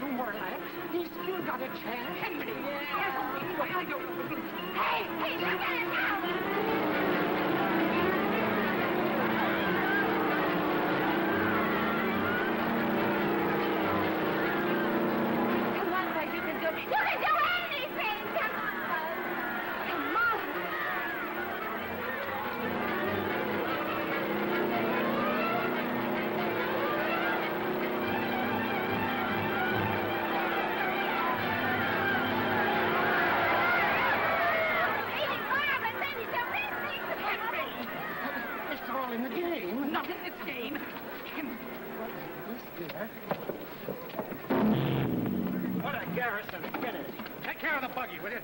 little more relaxed. He's still got a chance. Henry! Hey, look at it now! Come on, Buzz, you can do it. You can do anything! Come on, Buzz. Come on. It's all in the game. Not in this game. What's there? What a garrison finish. Take care of the buggy, will you?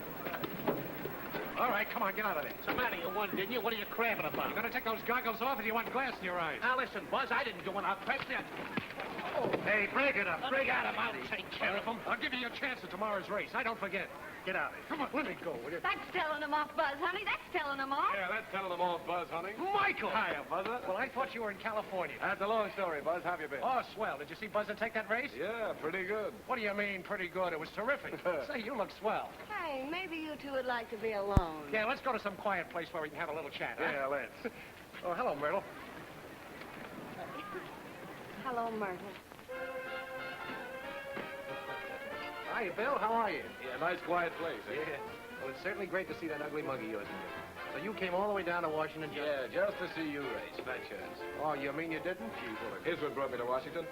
All right, come on, get out of there. What's the matter? You won, didn't you? What are you crabbing about? You gonna take those goggles off, or do you want glass in your eyes? Now, listen, Buzz, I didn't do it. I'll press it. Oh, hey, break it up. Break out of him. I'll take care of him. I'll give you a chance at tomorrow's race. I don't forget. Get out of here. Come on, let me go, will you? That's telling him off, Buzz, honey. That's telling him off. Yeah, that's telling them off, Buzz, honey. Michael! Hiya, Buzzer. Well, I thought you were in California. That's a long story, Buzz. How have you been? Oh, swell. Did you see Buzzer take that race? Yeah, pretty good. What do you mean, pretty good? It was terrific. Say, you look swell. Hey, maybe you two would like to be alone. Yeah, let's go to some quiet place where we can have a little chat, huh? Yeah, let's. Oh, hello, Myrtle. Hello, Myrtle. Hiya, Bill. How are you? Yeah, nice quiet place, eh? Yeah. Well, it's certainly great to see that ugly mug of yours again. So you came all the way down to Washington just... Yeah, just to see you race. Fat chance. Oh, you mean you didn't? Gee, well, Here's what brought me to Washington.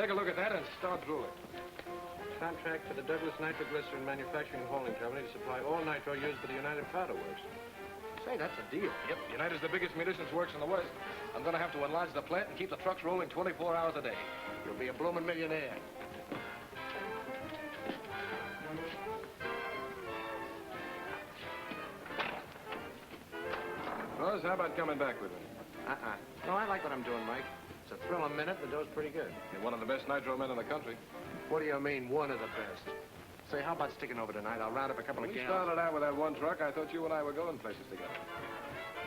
Take a look at that and start drooling. Contract for the Douglas Nitroglycerin Manufacturing Holding Company to supply all nitro used for the United Powder Works. say, that's a deal. Yep, United's the biggest munitions works in the West. I'm going to have to enlarge the plant and keep the trucks rolling 24 hours a day. You'll be a blooming millionaire. Buzz, how about coming back with me? No, I like what I'm doing, Mike. It's a thrill a minute, the dough's pretty good. You're one of the best nitro men in the country. What do you mean, one of the best? Say, how about sticking over tonight? I'll round up a couple of When we gallons. started out with that one truck, I thought you and I were going places together.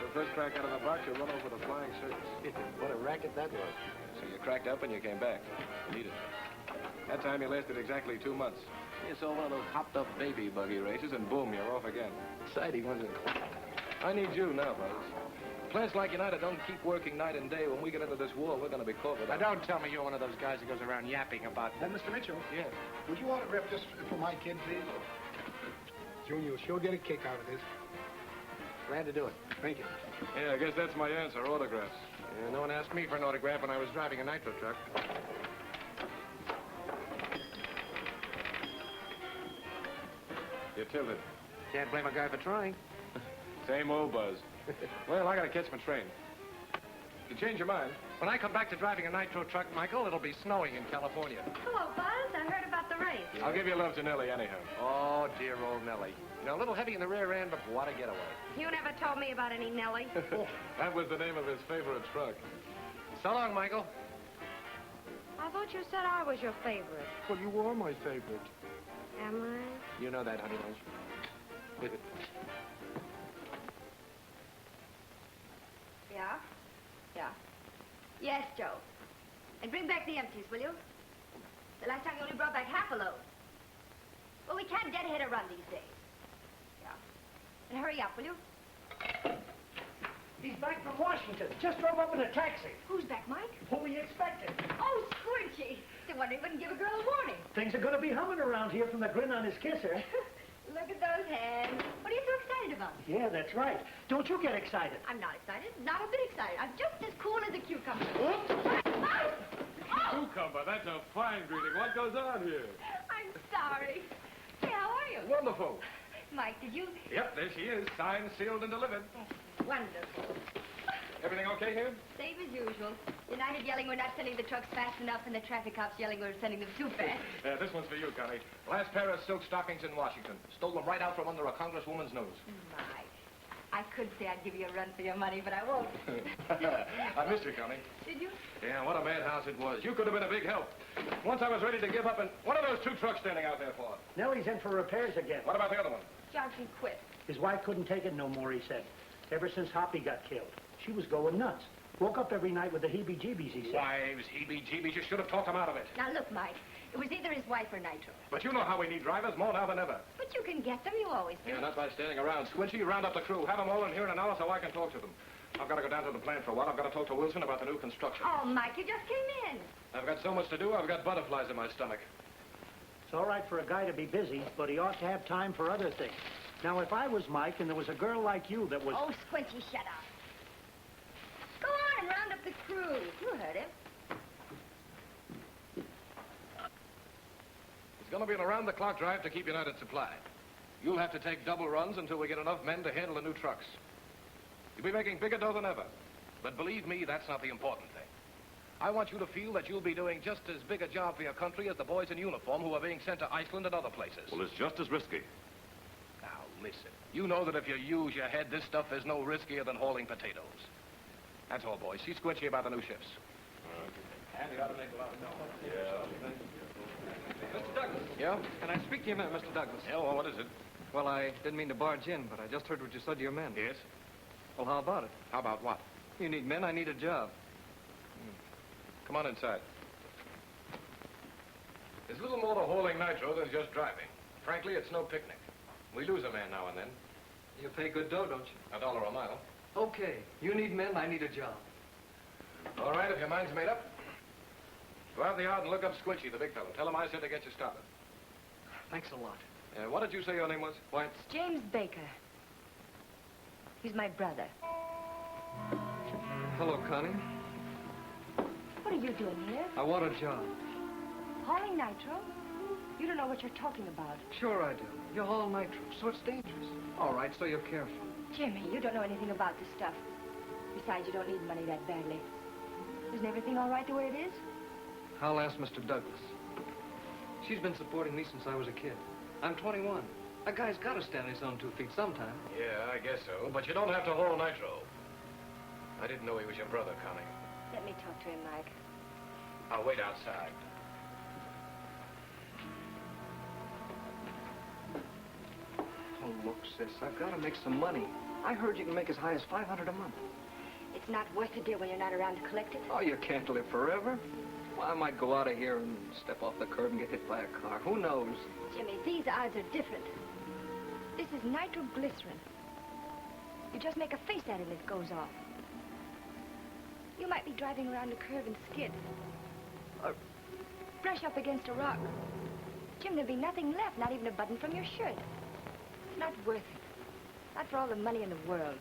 The first crack out of the box, you run off with a flying circus. What a racket that was. So you cracked up and you came back. You needed it. That time you lasted exactly 2 months. You saw one of those hopped-up baby buggy races, and boom, you're off again. Exciting, wasn't it? I need you now, Buzz. Plants like United don't keep working night and day. When we get into this war, we're going to be caught with Now, it. don't tell me you're one of those guys that goes around yapping about... Mr. Mitchell, Yeah. would you autograph this for my kid, please? Junior will sure get a kick out of this. Glad to do it. Thank you. Yeah, I guess that's my answer, autographs. Yeah, no one asked me for an autograph when I was driving a nitro truck. You're tilted. Can't blame a guy for trying. Same old Buzz. Well, I got to catch my train. You change your mind? When I come back to driving a nitro truck, Michael, it'll be snowing in California. Hello, Buzz. I heard about the race. I'll give you love to Nellie anyhow. Oh, dear old Nellie. You know, a little heavy in the rear end, but what a getaway. You never told me about any Nellie. That was the name of his favorite truck. So long, Michael. I thought you said I was your favorite. Well, you are my favorite. Am I? You know that, honey bunch. Yeah? Yeah. Yes, Joe. And bring back the empties, will you? The last time you only brought back half a load. Well, we can't deadhead a run these days. Yeah. And hurry up, will you? He's back from Washington. Just drove up in a taxi. Who's back, Mike? Who we expected. Oh, Squirty. No wonder he wouldn't give a girl a warning. Things are going to be humming around here from the grin on his kisser. Look at those hands. What are you so excited about? Yeah, that's right. Don't you get excited. I'm not excited. Not a bit excited. I'm just as cool as a cucumber. Cucumber, that's a fine greeting. What goes on here? I'm sorry. Hey, how are you? Wonderful. Mike, did you... Yep, there she is. Signed, sealed, and delivered. Wonderful. Everything okay here? Same as usual. United yelling we're not sending the trucks fast enough, and the traffic cops yelling we're sending them too fast. This one's for you, Connie. Last pair of silk stockings in Washington. Stole them right out from under a congresswoman's nose. My. I could say I'd give you a run for your money, but I won't. I missed you, Connie. Did you? Yeah, what a madhouse it was. You could have been a big help. Once I was ready to give up, and what are those 2 trucks standing out there for? Nellie's in for repairs again. What about the other one? Johnson quit. His wife couldn't take it no more, he said. Ever since Hoppy got killed. She was going nuts. Woke up every night with the heebie-jeebies, he said. Wives, heebie-jeebies, you should have talked them out of it. Now, look, Mike. It was either his wife or Nitro. But you know how we need drivers more now than ever. But you can get them. You always do. Yeah, not by standing around. Squinchy, round up the crew. Have them all in here in an hour so I can talk to them. I've got to go down to the plant for a while. I've got to talk to Wilson about the new construction. Oh, Mike, you just came in. I've got so much to do, I've got butterflies in my stomach. It's all right for a guy to be busy, but he ought to have time for other things. Now, if I was Mike and there was a girl like you that was... Oh, Squinty, shut up. Go on and round up the crew. You heard him. It's going to be an around-the-clock drive to keep United supplied. You'll have to take double runs until we get enough men to handle the new trucks. You'll be making bigger dough than ever. But believe me, that's not the important thing. I want you to feel that you'll be doing just as big a job for your country as the boys in uniform who are being sent to Iceland and other places. Well, it's just as risky. Now, listen. You know that if you use your head, this stuff is no riskier than hauling potatoes. That's all, boys. See Squinty about the new shifts. And you ought to make a lot of noise. Mr. Douglas. Yeah? Can I speak to you a minute, Mr. Douglas? Yeah, well, what is it? Well, I didn't mean to barge in, but I just heard what you said to your men. Yes? Well, how about it? How about what? You need men, I need a job. Come on inside. There's a little more to hauling nitro than just driving. Frankly, it's no picnic. We lose a man now and then. You pay good dough, don't you? $1 a mile. Okay. You need men, I need a job. All right, if your mind's made up. Go out in the yard and look up Squinty, the big fellow. Tell him I said to get you started. Thanks a lot. What did you say your name was? Why, it's... James Baker. He's my brother. Hello, Connie. What are you doing here? I want a job. Hauling nitro? You don't know what you're talking about. Sure I do. You haul nitro, so it's dangerous. All right, so you're careful. Jimmy, you don't know anything about this stuff. Besides, you don't need money that badly. Isn't everything all right the way it is? I'll ask Mr. Douglas. She's been supporting me since I was a kid. I'm 21. A guy's got to stand on his own 2 feet sometime. Yeah, I guess so. But you don't have to haul nitro. I didn't know he was your brother, Connie. Let me talk to him, Mike. I'll wait outside. Oh, look, sis, I've got to make some money. I heard you can make as high as $500 a month. It's not worth the deal when you're not around to collect it. Oh, you can't live forever. Well, I might go out of here and step off the curb and get hit by a car. Who knows? Jimmy, these odds are different. This is nitroglycerin. You just make a face at it and it goes off. You might be driving around a curve and skid. Or brush up against a rock. Jim, there'll be nothing left, not even a button from your shirt. It's not worth it. Not for all the money in the world.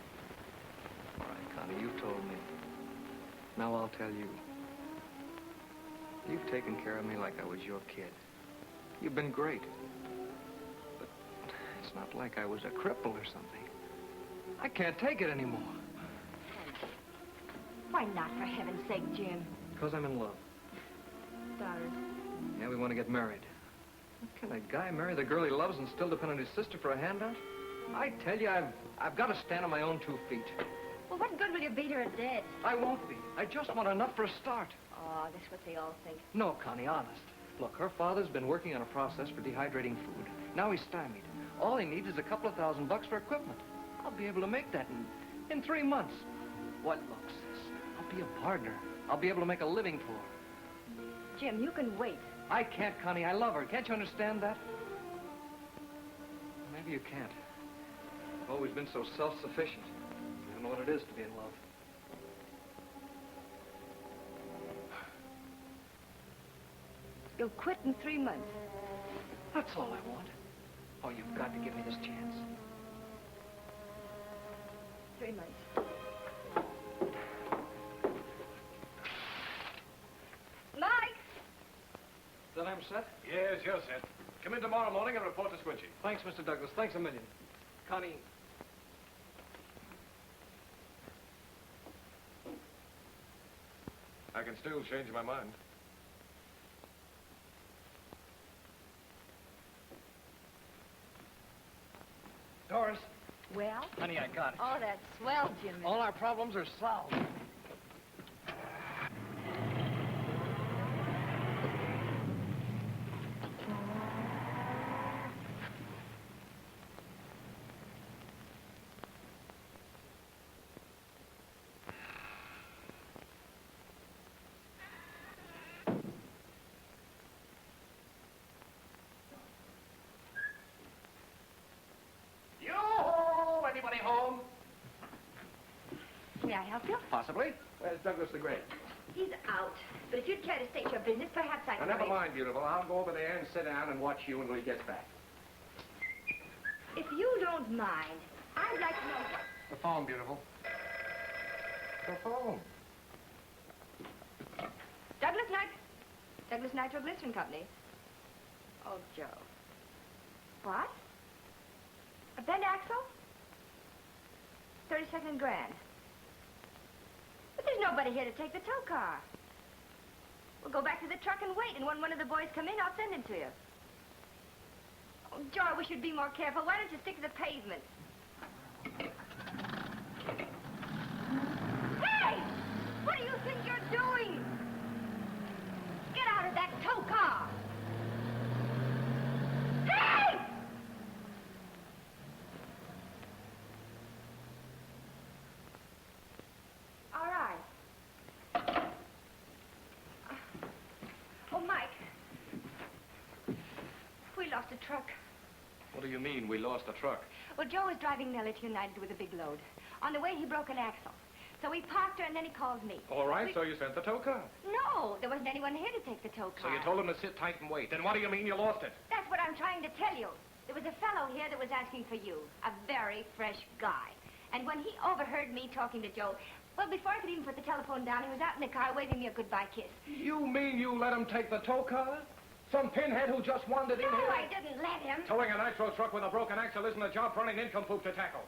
All right, Connie, you told me. Now I'll tell you. You've taken care of me like I was your kid. You've been great. But it's not like I was a cripple or something. I can't take it anymore. Why not, for heaven's sake, Jim? Because I'm in love. Doris. Yeah, we want to get married. Can a guy marry the girl he loves and still depend on his sister for a handout? I tell you, I've got to stand on my own 2 feet. Well, what good will you be to her dead? I won't be. I just want enough for a start. Oh, that's what they all think. No, Connie, honest. Look, her father's been working on a process for dehydrating food. Now he's stymied. All he needs is a couple of $1,000 for equipment. I'll be able to make that in 3 months. What, look, sis, I'll be a partner. I'll be able to make a living for her. Jim, you can wait. I can't, Connie. I love her. Can't you understand that? Maybe you can't. I've always been so self-sufficient. I don't know what it is to be in love. You'll quit in 3 months. That's all I want. Oh, you've got to give me this chance. 3 months. Mike! Then I'm set? Yes, you're set. Come in tomorrow morning and report to Squinty. Thanks, Mr. Douglas. Thanks a million. Connie, I can still change my mind. Doris. Well? Honey, I got it. Oh, that's swell, Jimmy. All our problems are solved. I help you? Possibly. Where's Douglas the Great? He's out. But if you'd care to state your business, perhaps I Now, can... never mind, beautiful. I'll go over there and sit down and watch you until he gets back. If you don't mind, I'd like to know... The phone, beautiful. The phone. Douglas Nitroglycerin Company. Oh, Joe. What? A bent axle? 32nd grand. But there's nobody here to take the tow car. We'll go back to the truck and wait, and when one of the boys come in, I'll send him to you. Oh, Joe, I wish you'd be more careful. Why don't you stick to the pavement? Hey! What do you think you're doing? Get out of that tow car! Hey! All right. Oh, Mike. We lost a truck. What do you mean, we lost a truck? Well, Joe was driving Nellie to United with a big load. On the way, he broke an axle. So he parked her, and then he called me. All right, so you sent the tow car. No, there wasn't anyone here to take the tow So car. you told him to sit tight and wait. Then what do you mean you lost it? That's what I'm trying to tell you. There was a fellow here that was asking for you, a very fresh guy. And when he overheard me talking to Joe, well, before I could even put the telephone down, he was out in the car waving me a goodbye kiss. You mean you let him take the tow car? Some pinhead who just wandered in No, here? I didn't let him. Towing a nitro truck with a broken axle isn't a job for any nincompoop to tackle.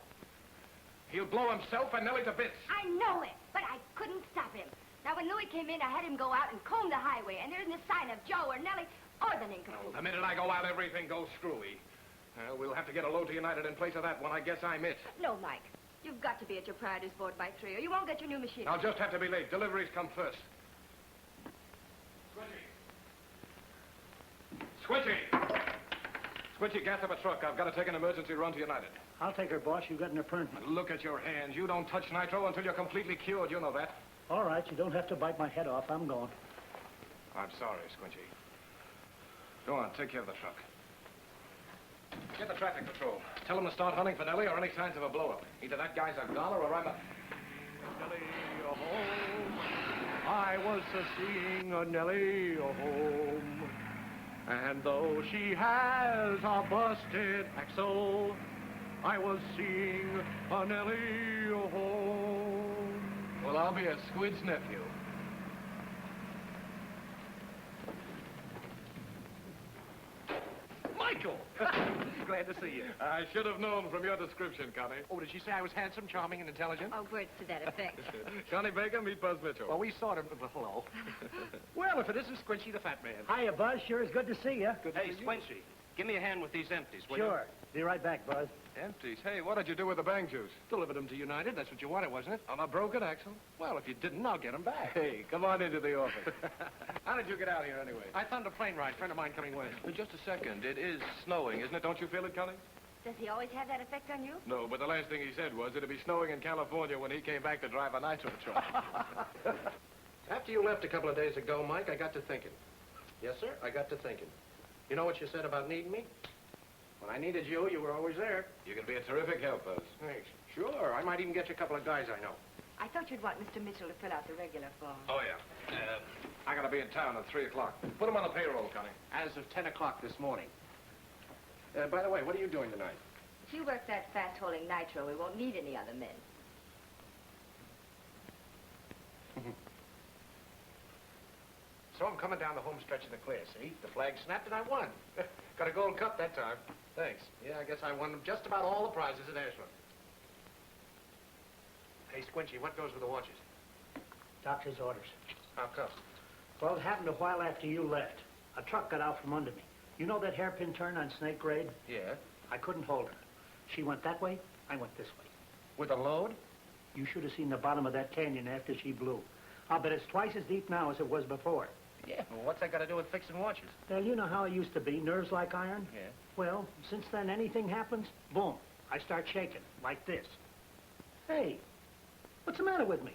He'll blow himself and Nellie to bits. I know it, but I couldn't stop him. Now, when Louis came in, I had him go out and comb the highway, and there isn't a sign of Joe or Nellie or the nincompoop. The minute I go out, everything goes screwy. We'll have to get a load to United in place of that one. I guess I'm it. No, Mike. You've got to be at your proprietor's board by 3, or you won't get your new machine. I'll just have to be late. Deliveries come first. Squinty! Squinty, gas up a truck. I've got to take an emergency run to United. I'll take her, boss. You got an appointment. Look at your hands. You don't touch nitro until you're completely cured. You know that. All right, you don't have to bite my head off. I'm going. I'm sorry, Squinty. Go on, take care of the truck. Get the traffic patrol. Tell them to start hunting for Nellie or any signs of a blow-up. Either that guy's a goner or I'm a... Nellie, home. I was seeing a Nellie home. And though she has a busted axle, I was seeing a Nellie home. Well, I'll be a squid's nephew. Michael! Glad to see you. I should have known from your description, Connie. Oh, did she say I was handsome, charming, and intelligent? Oh, words to that effect. Connie Baker, meet Buzz Mitchell. Well, we sort of... Hello. Well, if it isn't Squinchy the Fat Man. Hiya, Buzz. Sure is good to see you. Good hey, Squinchy, give me a hand with these empties, will you? Sure. Be right back, Buzz. Empties. Hey, what did you do with the bang juice? Delivered them to United. That's what you wanted, wasn't it? On a broken axle? Well, if you didn't, I'll get them back. Hey, come on into the office. How did you get out here, anyway? I found a plane ride. Friend of mine coming with. Just a second. It is snowing, isn't it? Don't you feel it, Connie? Does he always have that effect on you? No, but the last thing he said was it'd be snowing in California when he came back to drive a nitro truck. After you left a couple of days ago, Mike, I got to thinking. Yes, sir, I got to thinking. You know what you said about needing me? When I needed you, you were always there. You can be a terrific help, Buzz. Thanks. Sure, I might even get you a couple of guys I know. I thought you'd want Mr. Mitchell to fill out the regular form. Oh, yeah. I gotta be in town at 3 o'clock. Put him on the payroll, Connie. As of 10 o'clock this morning. By the way, what are you doing tonight? If you work that fast-hauling nitro, we won't need any other men. So I'm coming down the home stretch of the clear, see? The flag snapped and I won. Got a gold cup that time. Thanks. Yeah, I guess I won just about all the prizes at Ashland. Hey, Squinchy, what goes with the watches? Doctor's orders. How come? Well, it happened a while after you left. A truck got out from under me. You know that hairpin turn on Snake Grade? Yeah. I couldn't hold her. She went that way, I went this way. With a load? You should have seen the bottom of that canyon after she blew. I'll bet it's twice as deep now as it was before. Yeah, well, what's that got to do with fixing watches? Well, you know how I used to be, nerves like iron? Yeah. Well, since then, anything happens, boom, I start shaking, like this. Hey, what's the matter with me?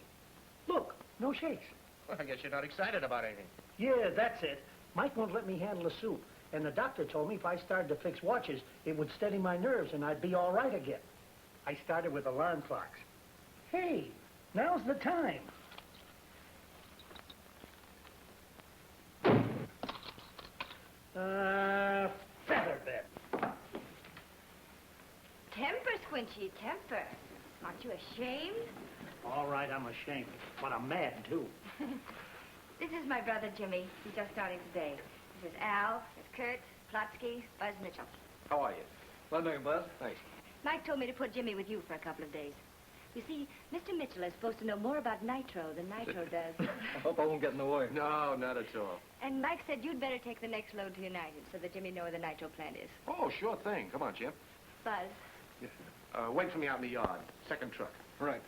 Look, no shakes. Well, I guess you're not excited about anything. Yeah, that's it. Mike won't let me handle the soup. And the doctor told me if I started to fix watches, it would steady my nerves and I'd be all right again. I started with alarm clocks. Hey, Now's the time. Featherbed. Temper, Squinchy, temper. Aren't you ashamed? All right, I'm ashamed, but I'm mad, too. This is my brother, Jimmy. He's just starting today. This is Al, this is Kurt, Plotsky, Buzz Mitchell. How are you? Well done, Buzz. Thanks. Mike told me to put Jimmy with you for a couple of days. You see, Mr. Mitchell is supposed to know more about nitro than Nitro does. I hope I won't get in the way. No, not at all. And Mike said you'd better take the next load to United so that Jimmy know where the nitro plant is. Oh, sure thing. Come on, Jim. Buzz, Wait for me out in the yard. Second truck. Right.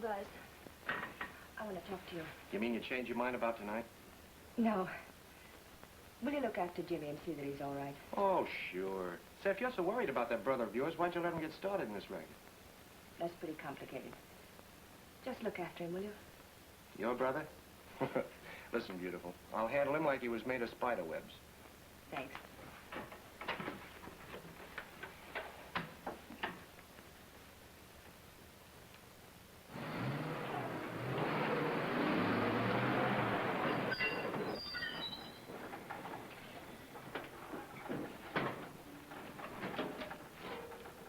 Buzz, I want to talk to you. You mean you changed your mind about tonight? No. Will you look after Jimmy and see that he's all right? Oh, sure. Say, if you're so worried about that brother of yours, why'd you let him get started in this racket? That's pretty complicated. Just look after him, will you? Your brother? Listen, beautiful. I'll handle him like he was made of spider webs. Thanks.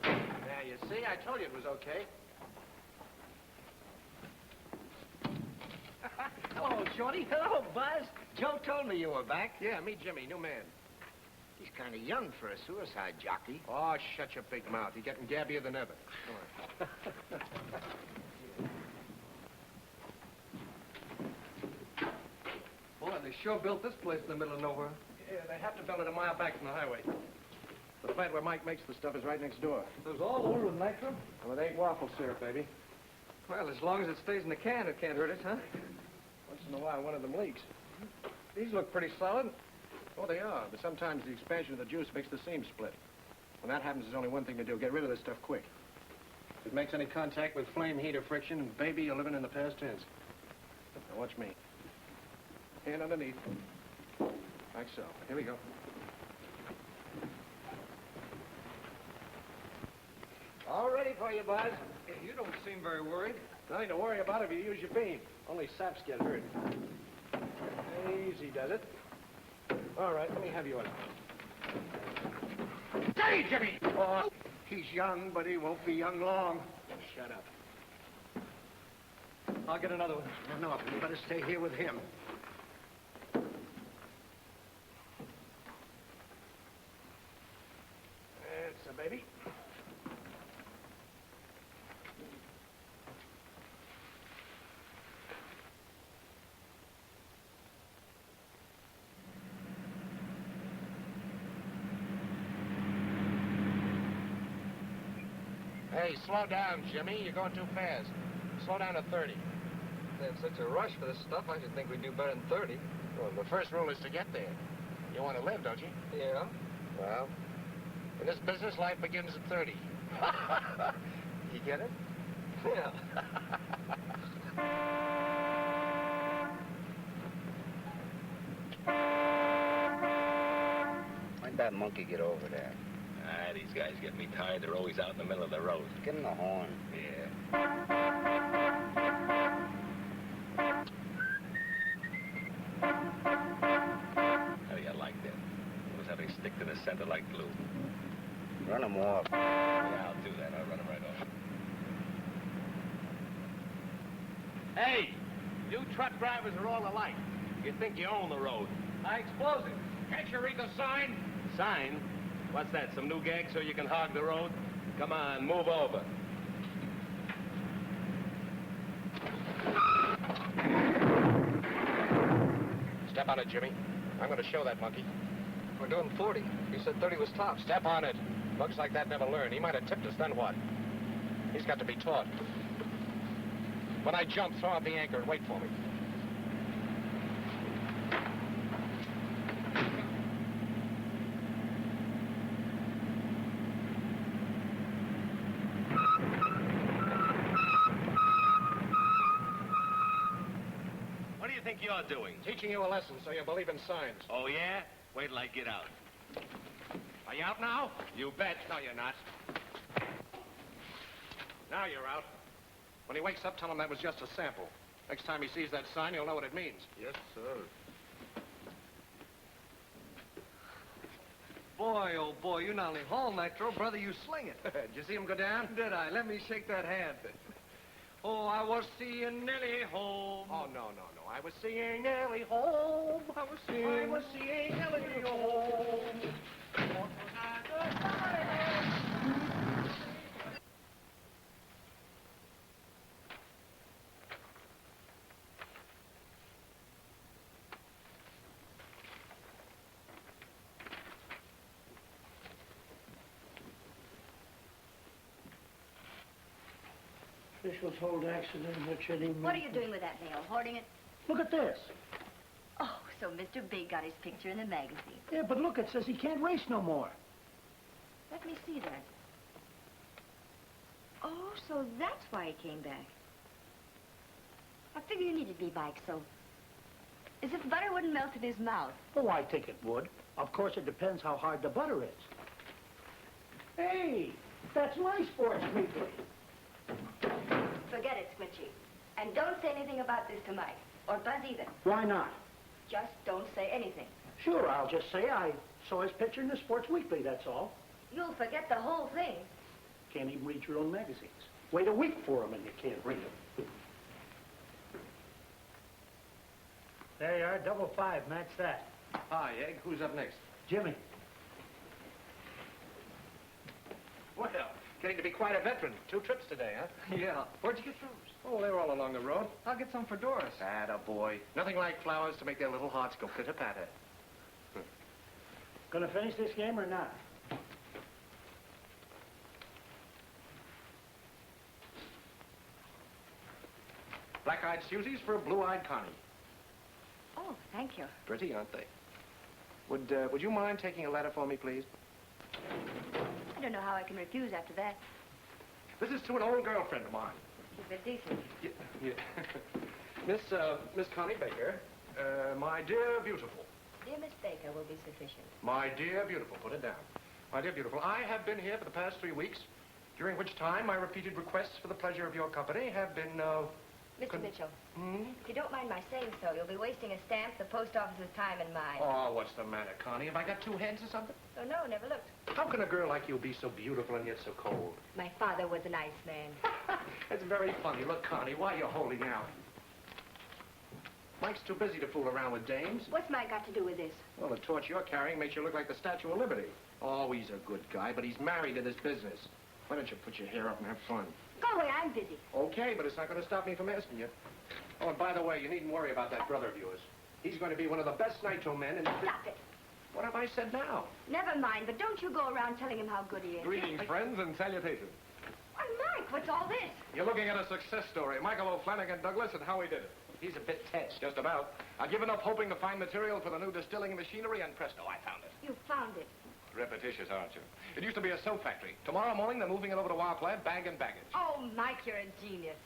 There, you see? I told you it was okay. Hello, Shorty. Hello, Buzz. Joe told me you were back. Yeah, meet Jimmy, new man. He's kind of young for a suicide jockey. Oh, shut your big mouth. You're getting gabbier than ever. Come on. Boy, they sure built this place in the middle of nowhere. Yeah, they have to build it a mile back from the highway. The plant where Mike makes the stuff is right next door. There's all over with nitro? Well, it ain't waffle syrup, baby. Well, as long as it stays in the can, it can't hurt us, huh? Once in a while, one of them leaks. These look pretty solid. Oh, they are, but sometimes the expansion of the juice makes the seam split. When that happens, there's only one thing to do. Get rid of this stuff quick. If it makes any contact with flame, heat, or friction, baby, you're living in the past tense. Now, watch me. Hand underneath. Like so. Here we go. All ready for you, Buzz. You don't seem very worried. Nothing to worry about if you use your beam. Only saps get hurt. Easy does it. All right, let me have yours. Steady, Jimmy! Oh, he's young, but he won't be young long. Shut up. I'll get another one. No, you better stay here with him. That's a baby. Hey, slow down, Jimmy. You're going too fast. Slow down to 30. In such a rush for this stuff, I should think we'd do better than 30. Well, the first rule is to get there. You want to live, don't you? Yeah? Well, in this business, life begins at 30. You get it? Yeah. Why'd that monkey get over there? Ah, these guys get me tired. They're always out in the middle of the road. Give him the horn. Yeah. How do you like that? Always having to stick to the center like glue. Run him off. Yeah, I'll do that. I'll run him right off. Hey, you truck drivers are all alike. You think you own the road. High explosive. Can't you read the sign? Sign? What's that, some new gag so you can hog the road? Come on, move over. Step on it, Jimmy. I'm going to show that monkey. We're doing 40. You said 30 was tops. Step on it. Bugs like that never learn. He might have tipped us, then what? He's got to be taught. When I jump, throw out the anchor and wait for me. What do you think you're doing? Teaching you a lesson so you believe in signs. Oh, yeah? Wait till I get out. Are you out now? You bet. No, you're not. Now you're out. When he wakes up, tell him that was just a sample. Next time he sees that sign, he'll know what it means. Yes, sir. Boy, oh boy, you not only haul nitro, brother, you sling it. Did you see him go down? Did I? Let me shake that hand. Oh, I was seeing Nellie home. Oh, no. I was seeing Nellie home. I was seeing Nellie home. Officials hold accident which any... What are you doing with that nail? Hoarding it? Look at this. Oh, so Mr. Big got his picture in the magazine. Yeah, but look, it says he can't race no more. Let me see that. Oh, so that's why he came back. I figure you needed me, Mike, so... As if butter wouldn't melt in his mouth. Oh, I think it would. Of course, it depends how hard the butter is. Hey, that's my Sports Weekly. Forget it, Squitchy. And don't say anything about this to Mike. Or Buzz either. Why not? Just don't say anything. Sure, I'll just say I saw his picture in the Sports Weekly, that's all. You'll forget the whole thing. Can't even read your own magazines. Wait a week for them and you can't read them. There you are, 5-5. Match that. Hi, Egg. Who's up next? Jimmy. Well, getting to be quite a veteran. 2 trips today, huh? Yeah. Where'd you get those? Oh, they were all along the road. I'll get some for Doris. Boy. Nothing like flowers to make their little hearts go pitter-patter. Gonna finish this game or not? Black-eyed Susie's for blue-eyed Connie. Oh, thank you. Pretty, aren't they? Would you mind taking a letter for me, please? I don't know how I can refuse after that. This is to an old girlfriend of mine. Keep it decent. Yeah. Miss Connie Baker, my dear beautiful. Dear Miss Baker will be sufficient. My dear beautiful, put it down. My dear beautiful, I have been here for the past 3 weeks, during which time my repeated requests for the pleasure of your company have been, Mr. Mitchell, Hmm? if you don't mind my saying so, you'll be wasting a stamp, the post office's time, and mine. Oh, what's the matter, Connie? Have I got 2 heads or something? Oh, no, never looked. How can a girl like you be so beautiful and yet so cold? My father was a nice man. It's very funny. Look, Connie, why are you holding out? Mike's too busy to fool around with dames. What's Mike got to do with this? Well, the torch you're carrying makes you look like the Statue of Liberty. Oh, he's a good guy, but he's married to this business. Why don't you put your hair up and have fun? Go away, I'm busy. Okay, but it's not going to stop me from asking you. Oh, and by the way, you needn't worry about that brother of yours. He's going to be one of the best nitro men in the... Stop it. What have I said now? Never mind, but don't you go around telling him how good he is. Greetings, friends, and salutations. Why, Mike, what's all this? You're looking at a success story. Michael O'Flanagan Douglas and how he did it. He's a bit tense. Just about. I've given up hoping to find material for the new distilling machinery, and presto, I found it. You found it. Repetitious, aren't you? It used to be a soap factory. Tomorrow morning, they're moving it over to our plant, bag and baggage. Oh, Mike, you're a genius.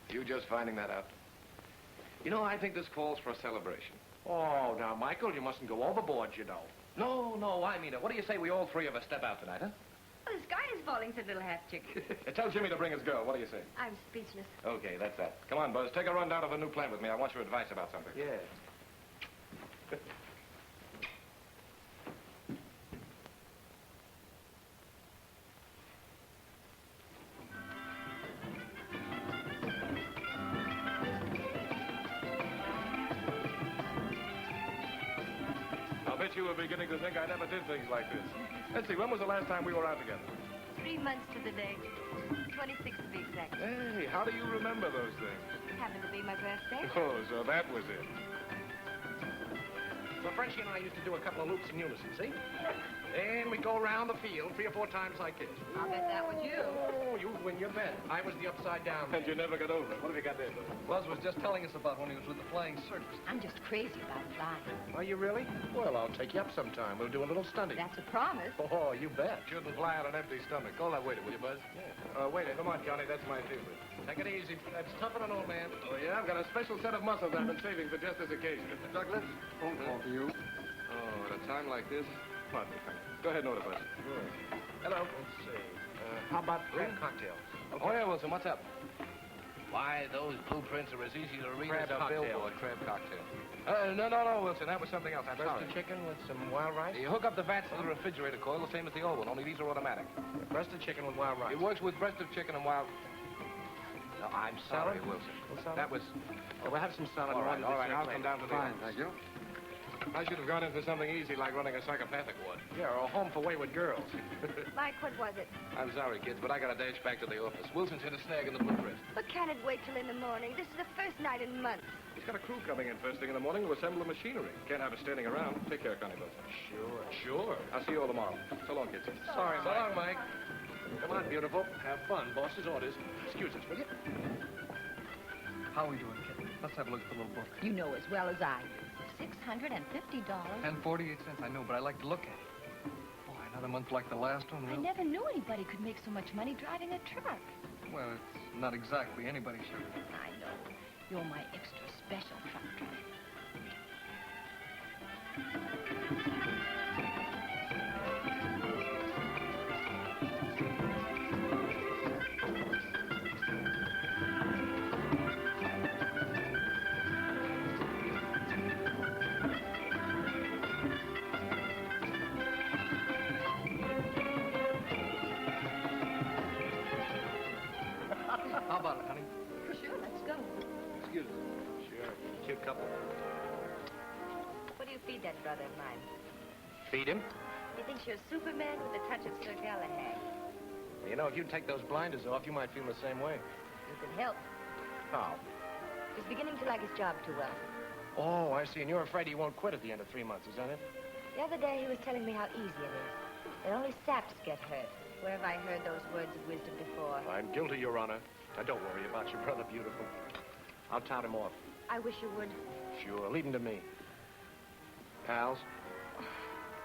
You just finding that out? You know, I think this calls for a celebration. Oh, now, Michael, you mustn't go overboard, you know. No, I mean it. What do you say we all 3 of us step out tonight, huh? Oh, the sky is falling, said little half-chicken. Tell Jimmy to bring his girl. What do you say? I'm speechless. Okay, that's that. Come on, Buzz. Take a run down to the new plant with me. I want your advice about something. Yeah. I'll bet you were beginning to think I never did things like this. Let's see, when was the last time we were out together? 3 months to the day. 26 to be exact. Hey, how do you remember those things? Happened to be my birthday. Oh, so that was it. So Frenchie and I used to do a couple of loops in unison, see? And we'd go around the field 3 or 4 times like this. I'll bet that was you. Oh, you win your bet. I was the upside down. And you never got over it. What have you got there, Buzz? Buzz was just telling us about when he was with the flying circus. I'm just crazy about flying. Are you really? Well, I'll take you up sometime. We'll do a little stunting. That's a promise. Oh, you bet. Shouldn't fly on an empty stomach. Call that waiter, will you, Buzz? Yeah. Waiter, come on, Johnny. That's my favorite. Take it easy. That's tougher than an old man. Oh, yeah? I've got a special set of muscles I've been saving for just this occasion. Douglas? Phone call for you. Oh, at a time like this, Pardon me, Frank. Go ahead and order, Buzz. Hello. Let's see. How about crab cocktails? Oh, yeah, Wilson, what's up? Why, those blueprints are as easy to read Crab as a cocktail. billboard. Crab cocktail. No, Wilson, that was something else. I'm Breast sorry. of chicken with some wild rice? You hook up the vats to the refrigerator coil the same as the old one, only these are automatic. Breast of chicken with wild rice. It works with breast of chicken and wild... No, I'm sorry, Salad? Wilson. Salad? That was... We'll have some salad. All right, I'll come down to the Fine, office. thank you. I should have gone in for something easy like running a psychopathic ward. Yeah, or a home for wayward girls. Mike, what was it? I'm sorry, kids, but I gotta dash back to the office. Wilson's hit a snag in the blueprint. But can it wait till in the morning? This is the first night in months. He's got a crew coming in first thing in the morning to assemble the machinery. Can't have us standing around. Take care, Connie Wilson. Sure. I'll see you all tomorrow. So long, kids. Sorry, So Mike. long, Mike. Come on, beautiful. Have fun. Boss's orders. Excuse us, will you? How are we doing, kid? Let's have a look at the little book. You know as well as I do. $650. And 48 cents, I know, but I like to look at it. Boy, another month like the last one, I really. never knew anybody could make so much money driving a truck. Well, it's not exactly anybody's sugar. I know. You're my extra special truck driver. How about it, honey? Sure, let's go. Excuse us. Sure. Cute couple. What do you feed that brother of mine? Feed him? He thinks you're Superman with a touch of Sir Galahad. You know, if you take those blinders off, you might feel the same way. You can help. How? He's beginning to like his job too well. Oh, I see. And you're afraid he won't quit at the end of 3 months, is that it? The other day, he was telling me how easy it is. That only saps get hurt. Where have I heard those words of wisdom before? I'm guilty, Your Honor. Now, don't worry about your brother, beautiful. I'll tout him off. I wish you would. Sure. Leave him to me. Pals,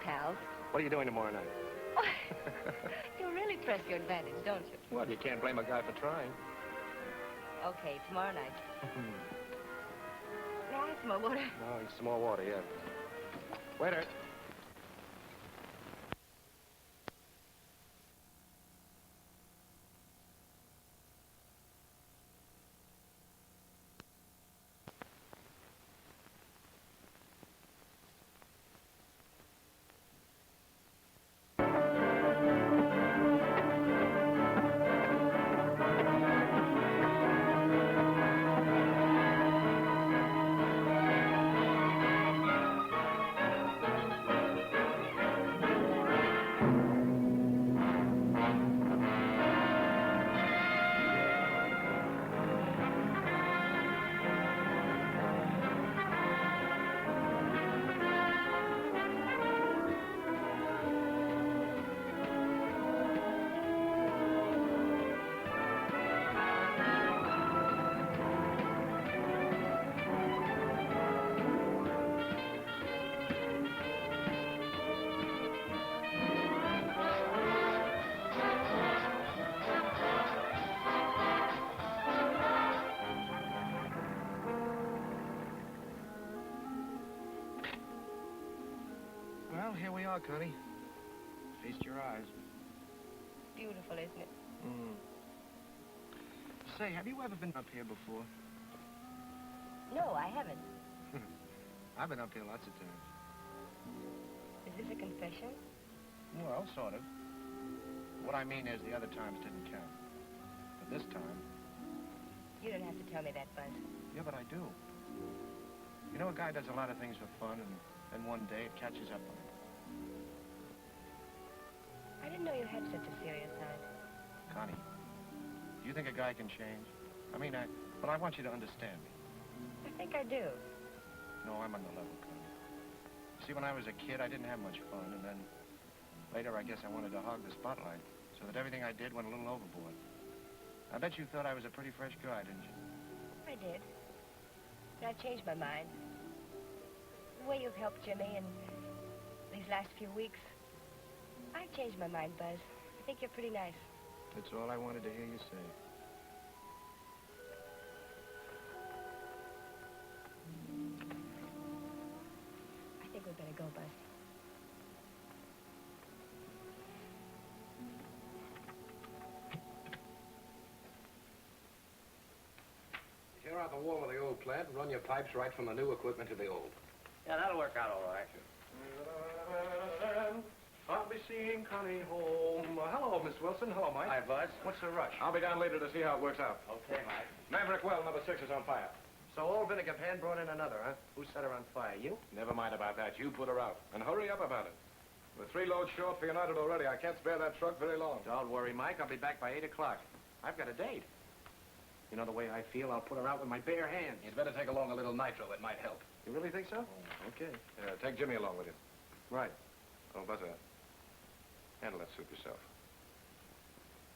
Pals. what are you doing tomorrow night? You really press your advantage, don't you? Well, you can't blame a guy for trying. Okay, tomorrow night. May I have some more water? No, some more water, yeah. Waiter. Well, here we are, Connie. Feast your eyes. Beautiful, isn't it? Say, have you ever been up here before? No, I haven't. I've been up here lots of times. Is this a confession? Well, sort of. What I mean is the other times didn't count. But this time... You don't have to tell me that, Buzz. Yeah, but I do. You know, a guy does a lot of things for fun, and then one day it catches up on him. I didn't know you had such a serious side. Connie, do you think a guy can change? I mean, but I want you to understand me. I think I do. No, I'm on the level, Connie. See, when I was a kid, I didn't have much fun, and then later, I guess I wanted to hog the spotlight, so that everything I did went a little overboard. I bet you thought I was a pretty fresh guy, didn't you? I did. But I've changed my mind. The way you've helped Jimmy in these last few weeks, I've changed my mind, Buzz. I think you're pretty nice. That's all I wanted to hear you say. I think we'd better go, Buzz. out the wall of the old plant and run your pipes right from the new equipment to the old. Yeah, that'll work out all right. I'll be seeing Connie home. Hello, Miss Wilson. Hello, Mike. Hi, Buzz. What's the rush? I'll be down later to see how it works out. Okay, Mike. Maverick Well, number 6 is on fire. So old Vinegar Pan brought in another, huh? Who set her on fire? You? Never mind about that. You put her out. And hurry up about it. We're 3 loads short for United already. I can't spare that truck very long. Don't worry, Mike. I'll be back by 8 o'clock. I've got a date. You know the way I feel? I'll put her out with my bare hands. You'd better take along a little nitro. It might help. You really think so? Okay. Take Jimmy along with you. Right. Oh, but, handle that soup yourself.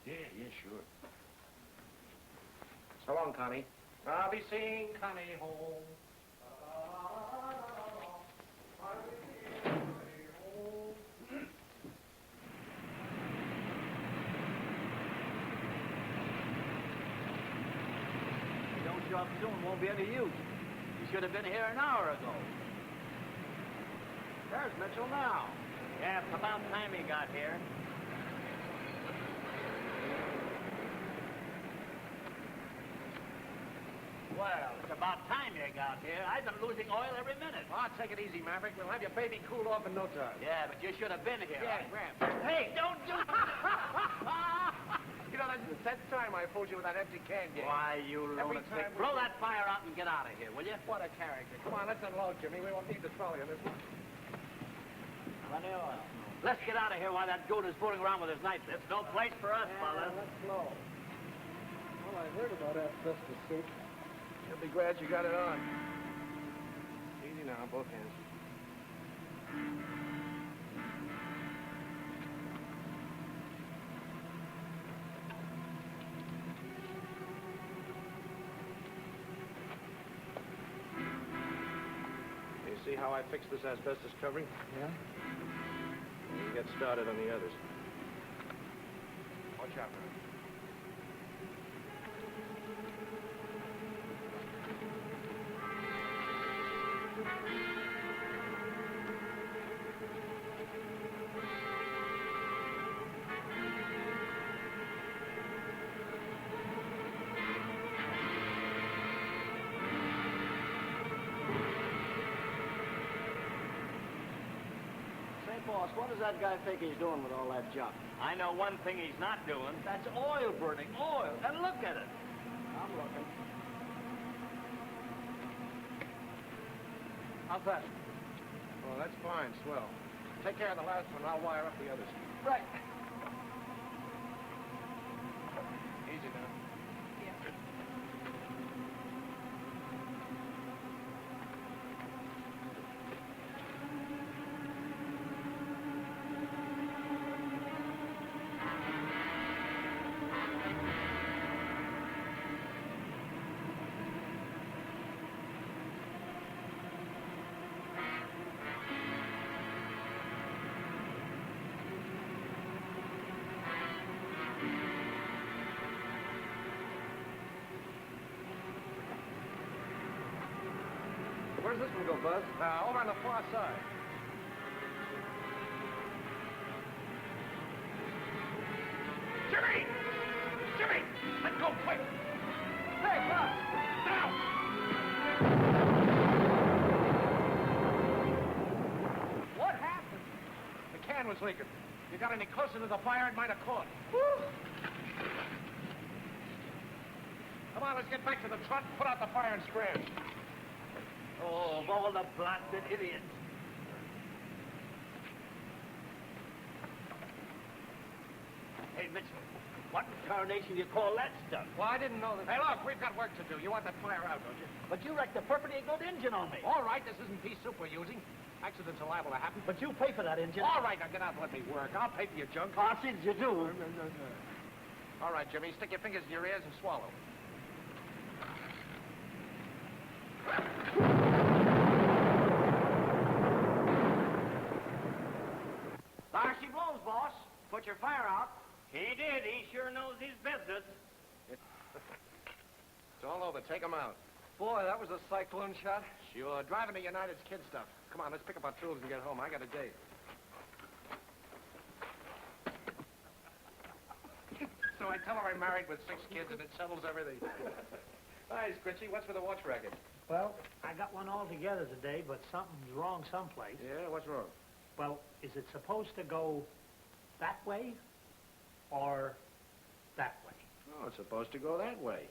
Yeah, sure. So long, Connie. I'll be seeing Connie home. Don't show up soon, won't be any use. You should have been here an hour ago. There's Mitchell now. Yeah, it's about time he got here. Well, it's about time you got here. I've been losing oil every minute. Oh, take it easy, Maverick. We'll have your baby cooled off in no time. Yeah, but you should have been here. Yeah, Graham. Hey, don't do You know, that's the 10th time I fooled you with that empty can game. Why, you Every lunatic. time we- Blow that fire out and get out of here, will you? What a character. Come on, let's unload, Jimmy. We won't need the trolley on this one. Plenty of oil. Let's get out of here while that goat is fooling around with his knife. It's no place for us, fella. Let's slow. Well, I heard about asbestos soup. You'll be glad you got it on. Easy now, both hands. You see how I fixed this asbestos covering? Yeah? You can get started on the others. Watch out, man. Say, boss, what does that guy think he's doing with all that junk? I know one thing he's not doing. That's oil burning. Oil. And look at it. I'm looking. How's that? Oh, that's fine. Swell. Take care of the last one. I'll wire up the others. Right. Easy now. Where's this one go, Buzz? Over on the far side. Jimmy! Jimmy! Let go quick! Hey, Buzz! Now! What happened? The can was leaking. You got any closer to the fire, it might have caught. Come on, let's get back to the truck, put out the fire and scram. Oh, of all the blasted idiots. Hey, Mitchell, what in tarnation do you call that stuff? Well, I didn't know that. Hey, look, we've got work to do. You want that fire out, don't you? But you wrecked a perfectly good engine on me. All right, this isn't pea soup we're using. Accidents are liable to happen. But you pay for that engine. All right, now get out and let me work. I'll pay for your junk. Oh, since you do. All right, Jimmy, stick your fingers in your ears and swallow. There she blows, boss. Put your fire out. He did. He sure knows his business. It's all over. Take them out. Boy, that was a cyclone shot. Sure. Driving to United's kid stuff. Come on, let's pick up our tools and get home. I got a date. So I tell her I'm married with 6 kids and it settles everything. Hi, Scritchy. What's with the watch racket? Well, I got one all together today, but something's wrong someplace. Yeah, what's wrong? Well, is it supposed to go that way or that way? Oh, it's supposed to go that way.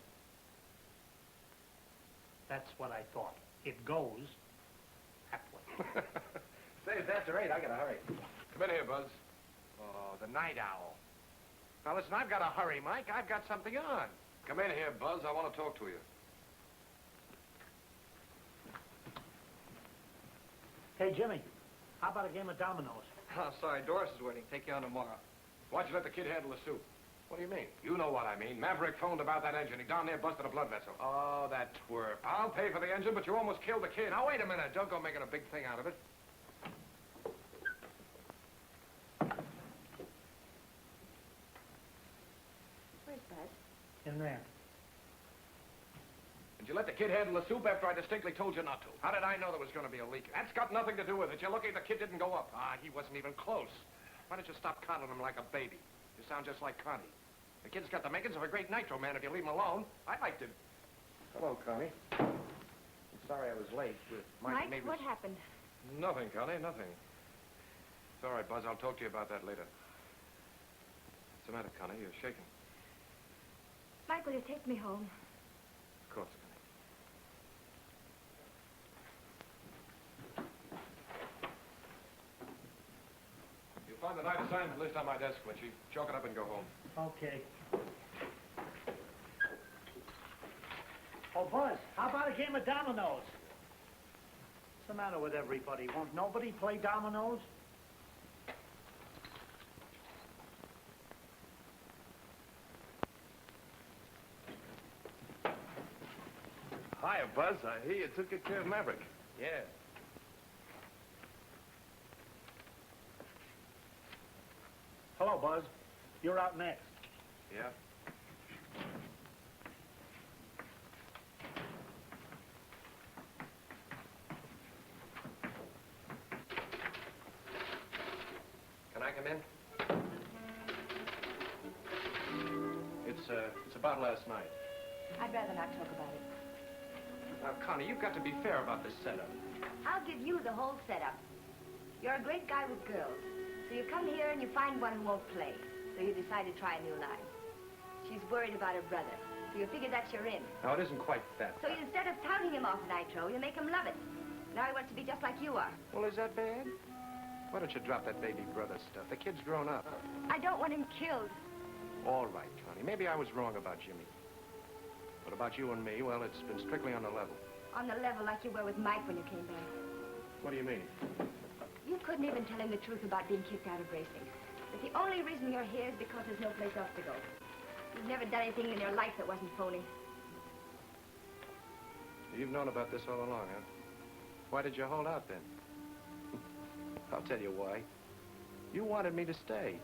That's what I thought. It goes that way. Say, it's after 8. I gotta hurry. Come in here, Buzz. Oh, the night owl. Now, listen, I've got to hurry, Mike. I've got something on. Come in here, Buzz. I want to talk to you. Hey, Jimmy, how about a game of dominoes? Oh, sorry, Doris is waiting. Take you on tomorrow. Why'd you let the kid handle the soup? What do you mean? You know what I mean. Maverick phoned about that engine. He down there busted a blood vessel. Oh, that twerp. I'll pay for the engine, but you almost killed the kid. Now, wait a minute. Don't go making a big thing out of it. Where's Buzz? In there. Did you let the kid handle the soup after I distinctly told you not to? How did I know there was going to be a leak? That's got nothing to do with it. You're lucky the kid didn't go up. Ah, he wasn't even close. Why don't you stop coddling him like a baby? You sound just like Connie. The kid's got the makings of a great nitro man if you leave him alone. I'd like to... Hello, Connie. I'm sorry I was late. Mike, what happened? Nothing, Connie, nothing. It's all right, Buzz. I'll talk to you about that later. What's the matter, Connie? You're shaking. Mike, will you take me home? Of course, Connie. You'll find the night assignment list on my desk, Flinchy. Chalk it up and go home. Okay. Oh, Buzz, how about a game of dominoes? What's the matter with everybody? Won't nobody play dominoes? Hiya, Buzz. I hear you took good care of Maverick. Yeah. Hello, Buzz. You're out next. Yeah? Can I come in? It's about last night. I'd rather not talk about it. Now, Connie, you've got to be fair about this setup. I'll give you the whole setup. You're a great guy with girls. So you come here and you find one who won't play. So you decide to try a new line. She's worried about her brother. So you figure that you're in. No, it isn't quite that. So instead of touting him off nitro, you make him love it. Now he wants to be just like you are. Well, is that bad? Why don't you drop that baby brother stuff? The kid's grown up. I don't want him killed. All right, Connie. Maybe I was wrong about Jimmy. But about you and me, well, it's been strictly on the level. On the level like you were with Mike when you came back. What do you mean? You couldn't even tell him the truth about being kicked out of racing. But the only reason you're here is because there's no place else to go. You've never done anything in your life that wasn't phony. You've known about this all along, huh? Why did you hold out then? I'll tell you why. You wanted me to stay.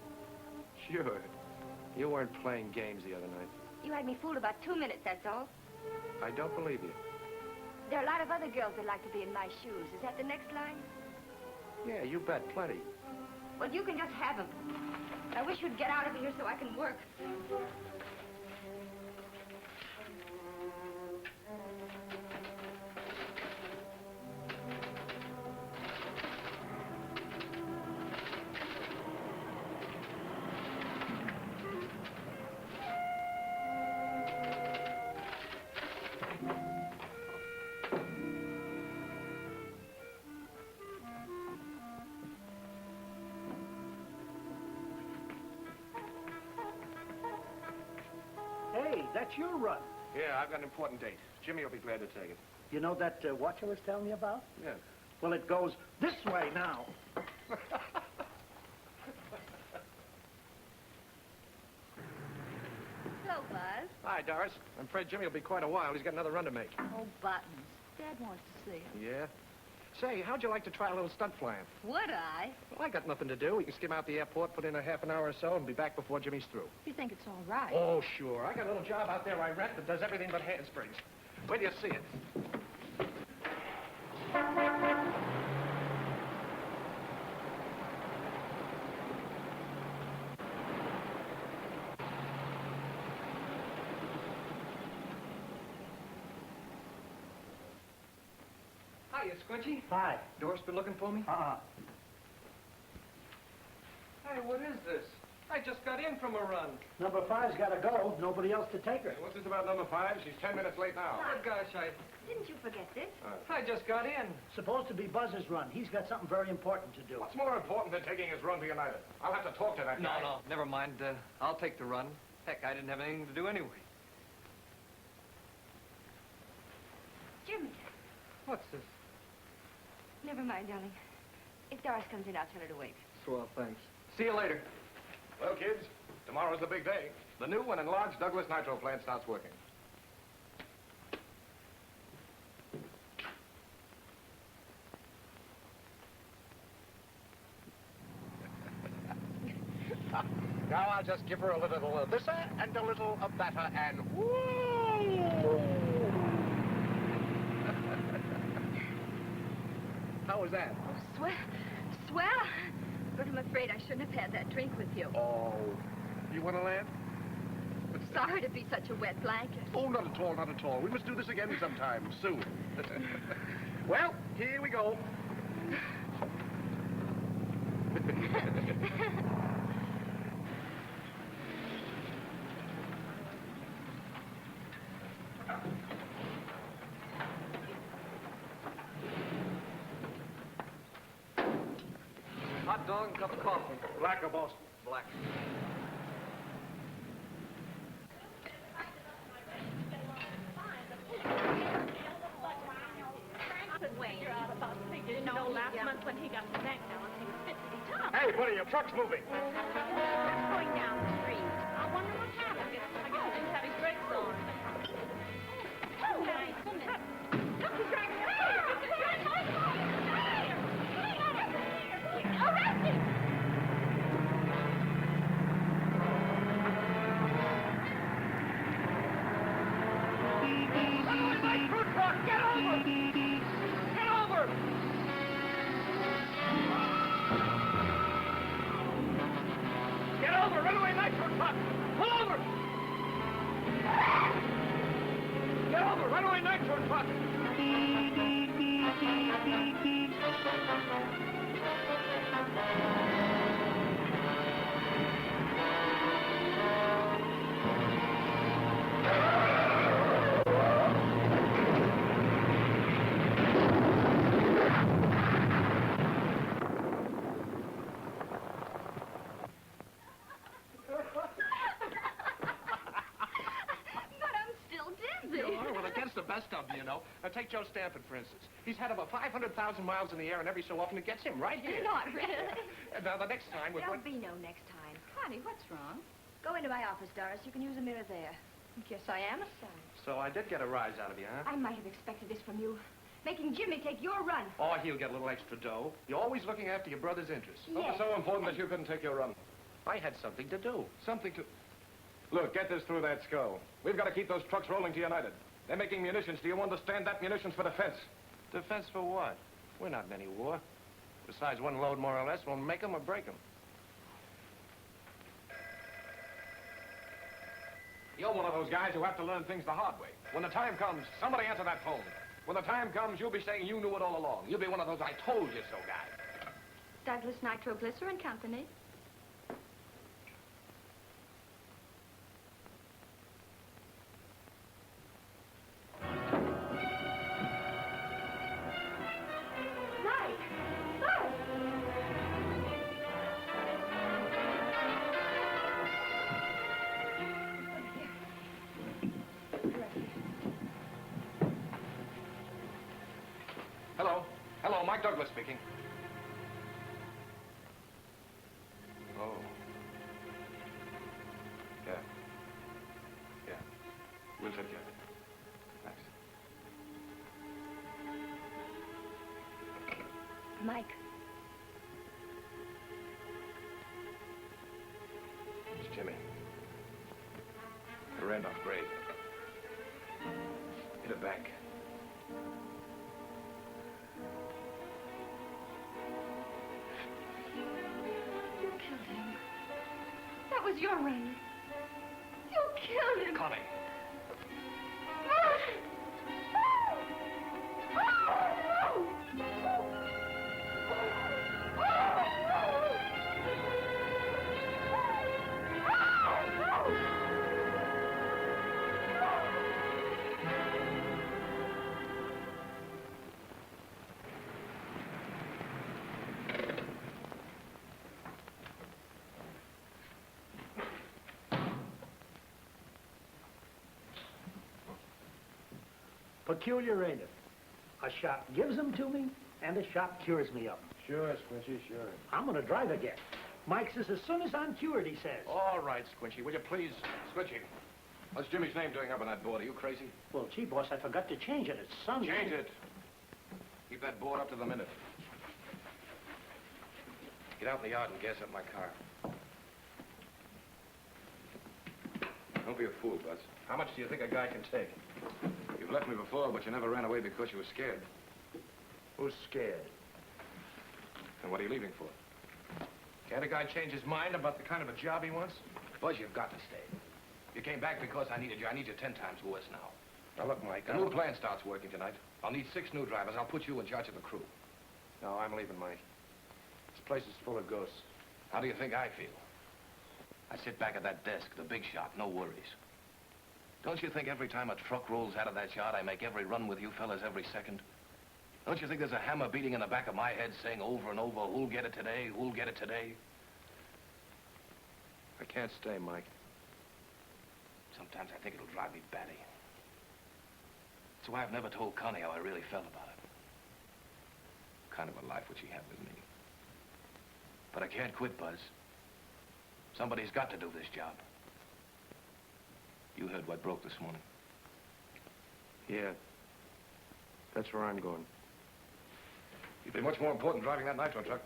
Sure. You weren't playing games the other night. You had me fooled about 2 minutes, that's all. I don't believe you. There are a lot of other girls that like to be in my shoes. Is that the next line? Yeah, you bet. Plenty. Well, you can just have them. I wish you'd get out of here so I can work. Hey, that's your run. Yeah, I've got an important date. Jimmy will be glad to take it. You know that watch I was telling you about? Yeah. Well, it goes this way now. Hello, Buzz. Hi, Doris. I'm afraid Jimmy will be quite a while. He's got another run to make. Oh, Buttons. Dad wants to see him. Yeah? Say, how'd you like to try a little stunt flying? Would I? Well, I got nothing to do. We can skim out the airport, put in a half an hour or so, and be back before Jimmy's through. You think it's all right? Oh, sure. I got a little job out there I rent that does everything but handsprings. Wait till you see it. Hiya, Squinty. Hi. Doris been looking for me? Hey, what is this? I just got in from a run. Number 5's got to go. Nobody else to take her. Hey, what's this about number 5? She's 10 minutes late now. Oh, gosh, Didn't you forget this? I just got in. Supposed to be Buzz's run. He's got something very important to do. What's more important than taking his run to United? I'll have to talk to that guy. No, never mind. I'll take the run. Heck, I didn't have anything to do anyway. Jimmy. What's this? Never mind, darling. If Doris comes in, I'll tell her to wait. Swell, thanks. See you later. Well, kids, tomorrow's the big day. The new and enlarged Douglas Nitro plant starts working. Now I'll just give her a little of this and a little of that and woo! How was that? Oh, swell. But I'm afraid I shouldn't have had that drink with you. Oh, you want to land? Sorry to be such a wet blanket. Oh, not at all, not at all. We must do this again sometime, soon. Well, here we go. Hot dog and cup of coffee. Black or Boston? Black. No, last month when he got the bank balance, he was fit to be tough. Hey, buddy, your truck's moving. That's going down the street. I wonder what happened. I guess he didn't have his brakes on. Oh, my goodness. Look, he's driving a car. Arrest him! Get over! Get over! Get over! Runaway nitro truck! Pull over! Get over! Runaway nitro truck! The best of them, you know. Now, take Joe Sanford, for instance. He's had about 500,000 miles in the air, and every so often it gets him right here. Not really. Now, the next time we're There'll be no next time. Connie, what's wrong? Go into my office, Doris. You can use a mirror there. Guess I am a son. So I did get a rise out of you, huh? I might have expected this from you. Making Jimmy take your run. Oh, he'll get a little extra dough. You're always looking after your brother's interests. Yes. What was so important that you couldn't take your run? I had something to do. Something to... Look, get this through that skull. We've got to keep those trucks rolling to United. They're making munitions. Do you understand that? Munitions for defense. Defense for what? We're not in any war. Besides, one load more or less will make them or break them. You're one of those guys who have to learn things the hard way. When the time comes, somebody answer that phone. When the time comes, you'll be saying you knew it all along. You'll be one of those I told you so guys. Douglas Nitroglycerin Company. Hello, Mike Douglas speaking. Oh. Yeah. Yeah. We'll take care of it. Thanks. Mike. It's Jimmy. The Randolph grave. Hit a bank. That was your run. You killed him. Connie. Oh, no. Peculiar, ain't it? A shop gives them to me, and a shop cures me of them. Sure, Squinchy, sure. I'm gonna drive again. Mike says as soon as I'm cured, he says. All right, Squinchy, will you please? Squinchy, what's Jimmy's name doing up on that board? Are you crazy? Well, gee, boss, I forgot to change it. It's Sunday. Change it. Keep that board up to the minute. Get out in the yard and gas up my car. Don't be a fool, Buzz. How much do you think a guy can take? You've left me before, but you never ran away because you were scared. Who's scared? And what are you leaving for? Can't a guy change his mind about the kind of a job he wants? Buzz, you've got to stay. You came back because I needed you. I need you 10 times worse now. Now, look, Mike, The new plan starts working tonight. I'll need 6 new drivers. I'll put you in charge of the crew. No, I'm leaving, Mike. This place is full of ghosts. How do you think I feel? I sit back at that desk, the big shop, no worries. Don't you think every time a truck rolls out of that yard, I make every run with you fellas every second? Don't you think there's a hammer beating in the back of my head saying over and over, who'll get it today, who'll get it today? I can't stay, Mike. Sometimes I think it'll drive me batty. That's why I've never told Connie how I really felt about it. Kind of a life which he had with me. But I can't quit, Buzz. Somebody's got to do this job. You heard what broke this morning. Yeah. That's where I'm going. You'd be much more important driving that nitro truck.